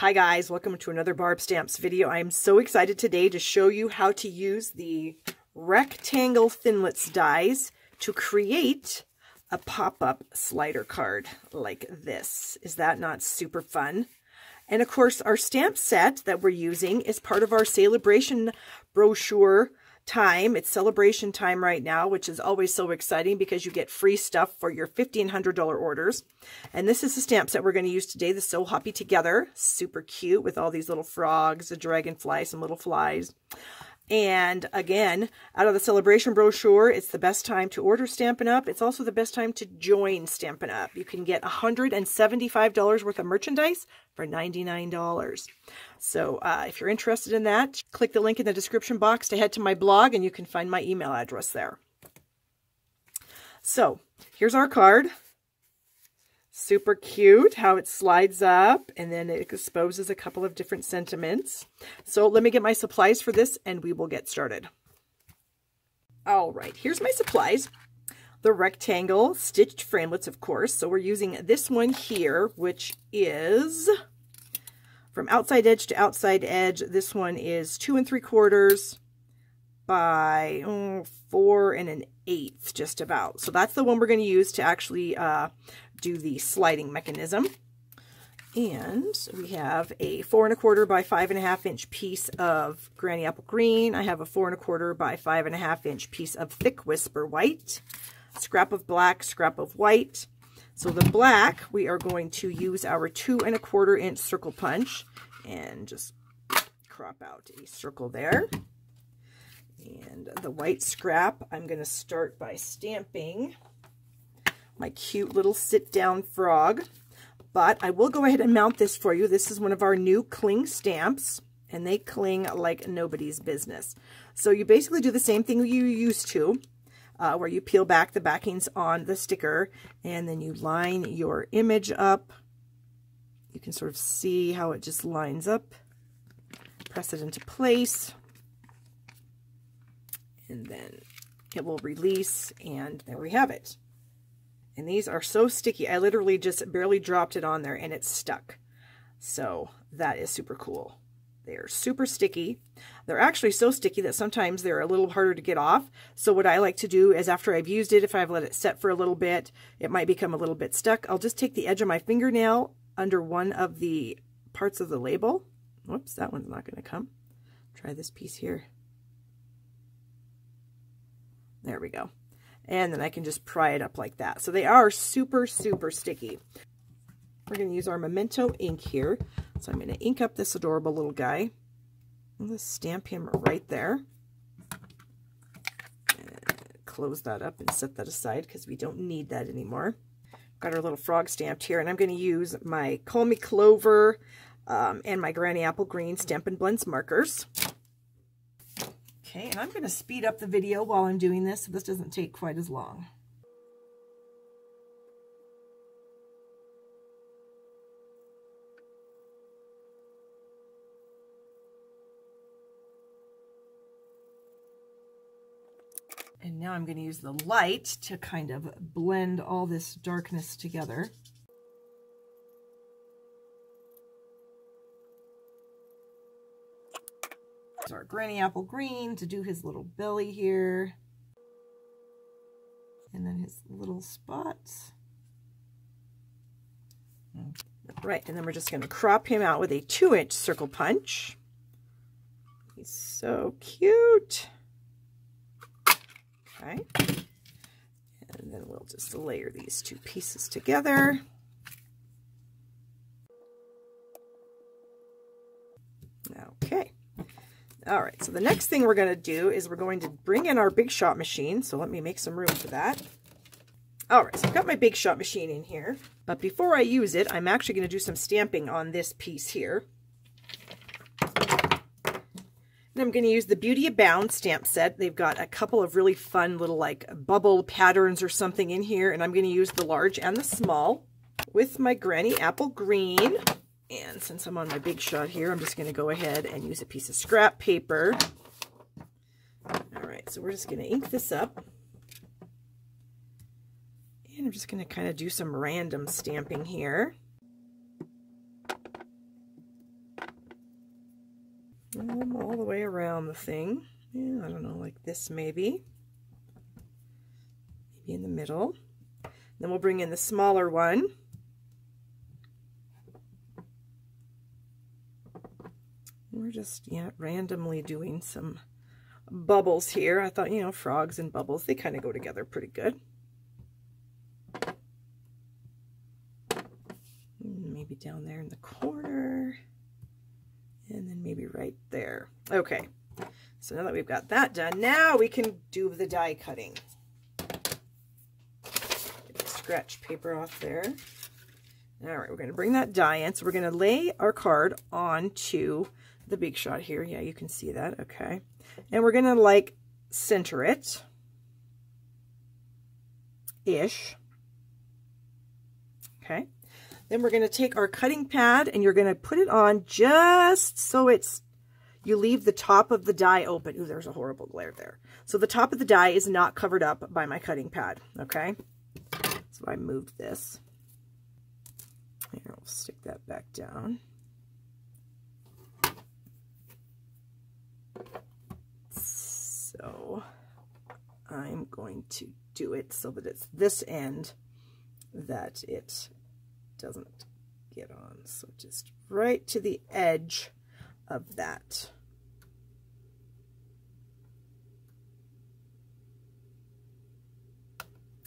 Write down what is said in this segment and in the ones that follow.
Hi guys, welcome to another Barb Stamps video. I am so excited today to show you how to use the rectangle Thinlits dies to create a pop-up slider card like this. Is that not super fun? And of course, our stamp set that we're using is part of our Sale-a-bration brochure time. It's celebration time right now, which is always so exciting because you get free stuff for your $1,500 orders. And this is the stamp set we're going to use today, the So Hoppy Together. Super cute with all these little frogs, a dragonfly, some little flies. And again, out of the celebration brochure, it's the best time to order Stampin' Up! It's also the best time to join Stampin' Up! You can get $175 worth of merchandise for $99. So if you're interested in that, click the link in the description box to head to my blog and you can find my email address there. So here's our card. Super cute how it slides up and then it exposes a couple of different sentiments. So let me get my supplies for this and we will get started. All right, here's my supplies. The rectangle stitched framelits, of course. So we're using this one here, which is from outside edge to outside edge. This one is 2 3/4 by 4 1/8, just about. So that's the one we're going to use to actually do the sliding mechanism. And we have a 4 1/4 by 5 1/2 inch piece of Granny Apple Green. I have a 4 1/4 by 5 1/2 inch piece of Thick Whisper White. Scrap of black, scrap of white. So the black, we are going to use our 2 1/4 inch circle punch and just crop out a circle there. And the white scrap, I'm going to start by stamping my cute little sit-down frog. But I will go ahead and mount this for you. This is one of our new cling stamps, and they cling like nobody's business. So you basically do the same thing you used to, where you peel back the backings on the sticker, and then you line your image up. You can sort of see how it just lines up. Press it into place. And then it will release, and there we have it. And these are so sticky. I literally just barely dropped it on there, and it's stuck. So that is super cool. They're super sticky. They're actually so sticky that sometimes they're a little harder to get off. So what I like to do is after I've used it, if I've let it set for a little bit, it might become a little bit stuck. I'll just take the edge of my fingernail under one of the parts of the label. Whoops, that one's not going to come. Try this piece here. There we go. And then I can just pry it up like that. So they are super, super sticky. We're going to use our Memento ink here. So I'm going to ink up this adorable little guy. I'm going to stamp him right there. And close that up and set that aside because we don't need that anymore. Got our little frog stamped here, and I'm going to use my Call Me Clover and my Granny Apple Green Stampin' Blends markers. Okay, and I'm going to speed up the video while I'm doing this so this doesn't take quite as long. And now I'm going to use the light to kind of blend all this darkness together. So our Granny Apple Green to do his little belly here. And then his little spots. Right, and then we're just going to crop him out with a 2 inch circle punch. He's so cute. Okay. And then we'll just layer these two pieces together. Okay. All right, so the next thing we're going to do is we're going to bring in our Big Shot machine. So let me make some room for that. All right, so I've got my Big Shot machine in here. But before I use it, I'm actually going to do some stamping on this piece here. And I'm going to use the Beauty Abound stamp set. They've got a couple of really fun little like bubble patterns or something in here. And I'm going to use the large and the small with my Granny Apple Green. And since I'm on my Big Shot here, I'm just going to go ahead and use a piece of scrap paper. All right, so we're just going to ink this up. And I'm just going to kind of do some random stamping here. all the way around the thing. Yeah, I don't know, like this maybe. Maybe in the middle. Then we'll bring in the smaller one. We're just, yeah, randomly doing some bubbles here. I thought, you know, frogs and bubbles, they kind of go together pretty good. Maybe down there in the corner. And then maybe right there. Okay, so now that we've got that done, now we can do the die cutting. Get the scratch paper off there. All right, we're going to bring that die in. So we're going to lay our card onto the big shot here. Yeah, you can see that. Okay. And we're going to like center it ish. Okay. Then we're going to take our cutting pad and you're going to put it on just so you leave the top of the die open. Ooh, there's a horrible glare there. So the top of the die is not covered up by my cutting pad. Okay. So I moved this. Here, we'll stick that back down. So I'm going to do it so that it's this end that it doesn't get on. So just right to the edge of that.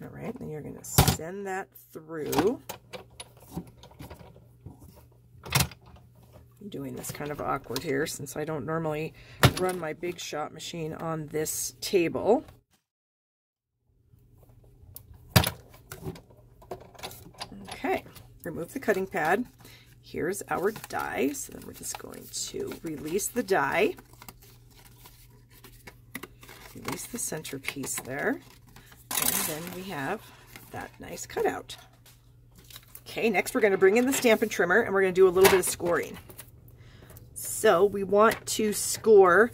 All right, then you're going to send that through. I'm doing this kind of awkward here since I don't normally run my big shot machine on this table. Okay, remove the cutting pad. Here's our die. So then we're just going to release the die. Release the centerpiece there. And then we have that nice cutout. Okay, next we're going to bring in the Stampin' Trimmer and we're going to do a little bit of scoring. So we want to score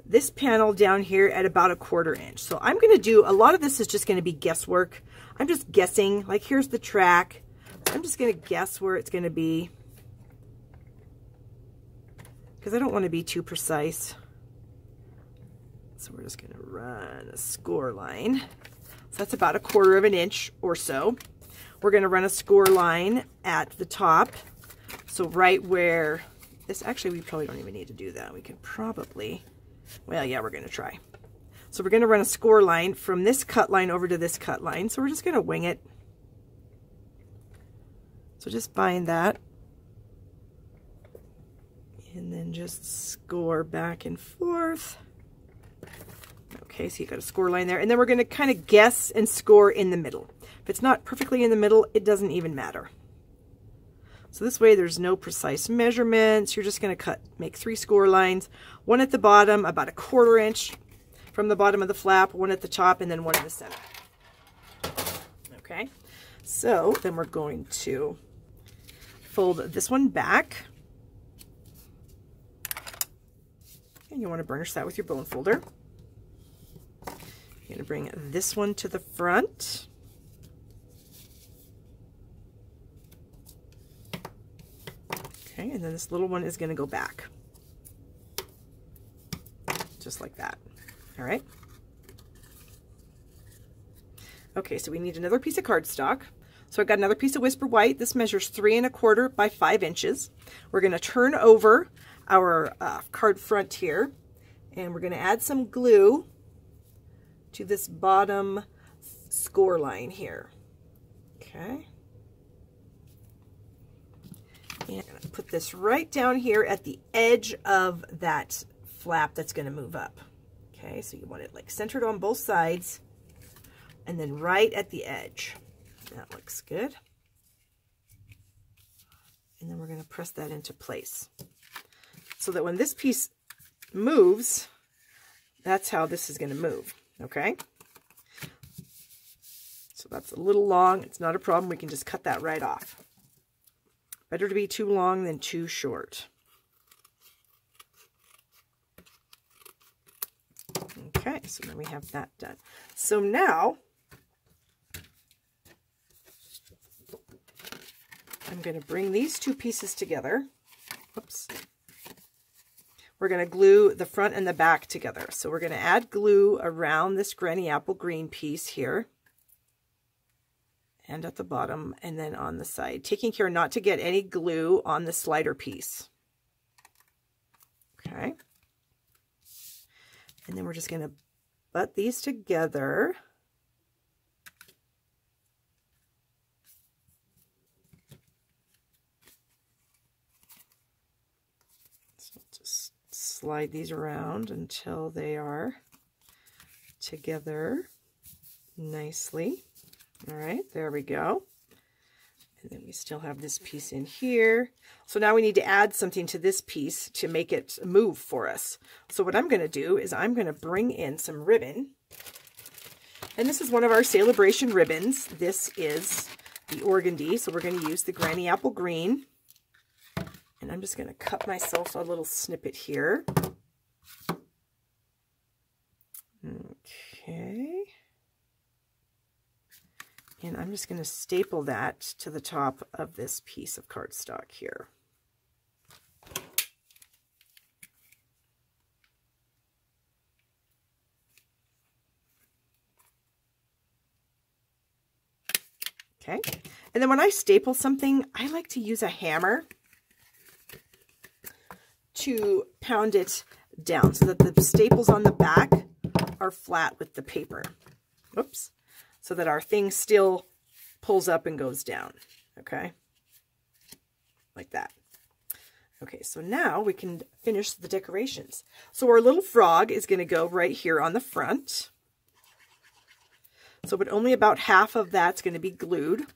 this panel down here at about 1/4 inch. So I'm going to do, a lot of this is just going to be guesswork. I'm just guessing, like here's the track. I'm just going to guess where it's going to be because I don't want to be too precise. So we're just going to run a score line. So that's about 1/4 inch or so. We're going to run a score line at the top. So right where this, actually, we probably don't even need to do that. We can probably, well, yeah, we're going to try. So we're going to run a score line from this cut line over to this cut line. So we're just going to wing it. So just bind that. And then just score back and forth. Okay, so you got a score line there. And then we're going to kind of guess and score in the middle. If it's not perfectly in the middle, it doesn't even matter. So this way there's no precise measurements. You're just going to make 3 score lines. One at the bottom, about 1/4 inch from the bottom of the flap, one at the top, and then one in the center. Okay, so then we're going to fold this one back. And you want to burnish that with your bone folder. You're going to bring this one to the front. Okay, and then this little one is going to go back. Just like that. All right. Okay, so we need another piece of cardstock. So I've got another piece of Whisper White. This measures 3 1/4 by 5 inches. We're going to turn over our card front here, and we're going to add some glue to this bottom score line here. Okay. And I'm going to put this right down here at the edge of that flap that's going to move up. Okay, so you want it like centered on both sides and then right at the edge. That looks good. And then we're going to press that into place so that when this piece moves, that's how this is going to move. Okay. So that's a little long. It's not a problem. We can just cut that right off. Better to be too long than too short. Okay, so then we have that done. So now I'm going to bring these 2 pieces together. Oops. we're going to glue the front and the back together. So we're going to add glue around this granny apple green piece here. And at the bottom, and then on the side, taking care not to get any glue on the slider piece. Okay. And then we're just going to butt these together. So just slide these around until they are together nicely. All right, there we go. And then we still have this piece in here. So now we need to add something to this piece to make it move for us. So what I'm going to do is I'm going to bring in some ribbon. And this is one of our Sale-a-bration ribbons. This is the organdy. So we're going to use the granny apple green. And I'm just going to cut myself a little snippet here. Okay. And I'm just going to staple that to the top of this piece of cardstock here. Okay. And then when I staple something, I like to use a hammer to pound it down so that the staples on the back are flat with the paper. Oops. So that our thing still pulls up and goes down, okay? Like that. Okay, so now we can finish the decorations. So our little frog is going to go right here on the front. So but only about half of that's going to be glued.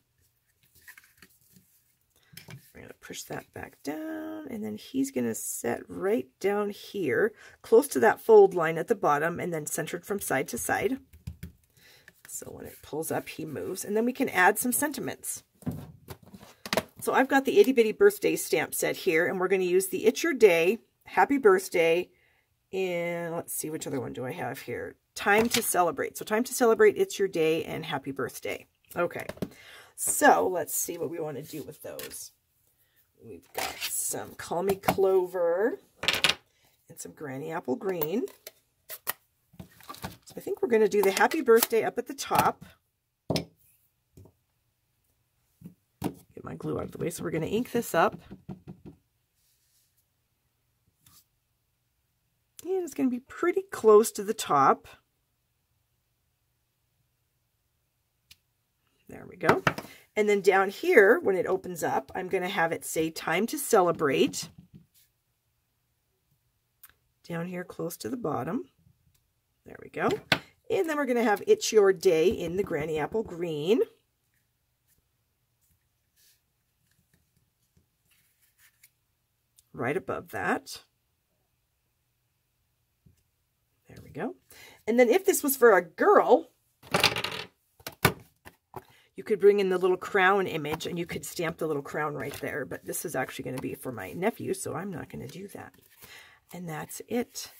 We're going to push that back down, and then he's going to set right down here, close to that fold line at the bottom, and then centered from side to side. So when it pulls up, he moves. And then we can add some sentiments. So I've got the itty bitty birthday stamp set here, and we're going to use the It's Your Day, Happy Birthday, and let's see, which other one do I have here? Time to Celebrate. So Time to Celebrate, It's Your Day, and Happy Birthday. Okay, so let's see what we want to do with those. We've got some Call Me Clover and some Granny Apple Green. So I think we're going to do the Happy Birthday up at the top. Get my glue out of the way. So we're going to ink this up. And it's going to be pretty close to the top. There we go. And then down here, when it opens up, I'm going to have it say Time to Celebrate. Down here close to the bottom. There we go. And then we're going to have It's Your Day in the Granny Apple Green. Right above that. There we go. And then if this was for a girl, you could bring in the little crown image and you could stamp the little crown right there. But this is actually going to be for my nephew, so I'm not going to do that. And that's it.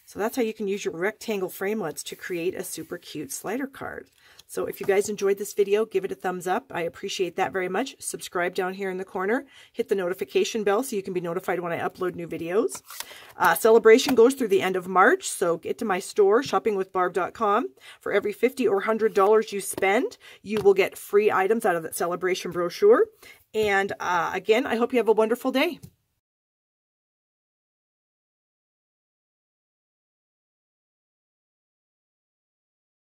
So that's how you can use your rectangle framelits to create a super cute slider card. So if you guys enjoyed this video, give it a thumbs up. I appreciate that very much. Subscribe down here in the corner. Hit the notification bell so you can be notified when I upload new videos. Celebration goes through the end of March, so get to my store, shoppingwithbarb.com. For every $50 or $100 you spend, you will get free items out of that celebration brochure. And again, I hope you have a wonderful day.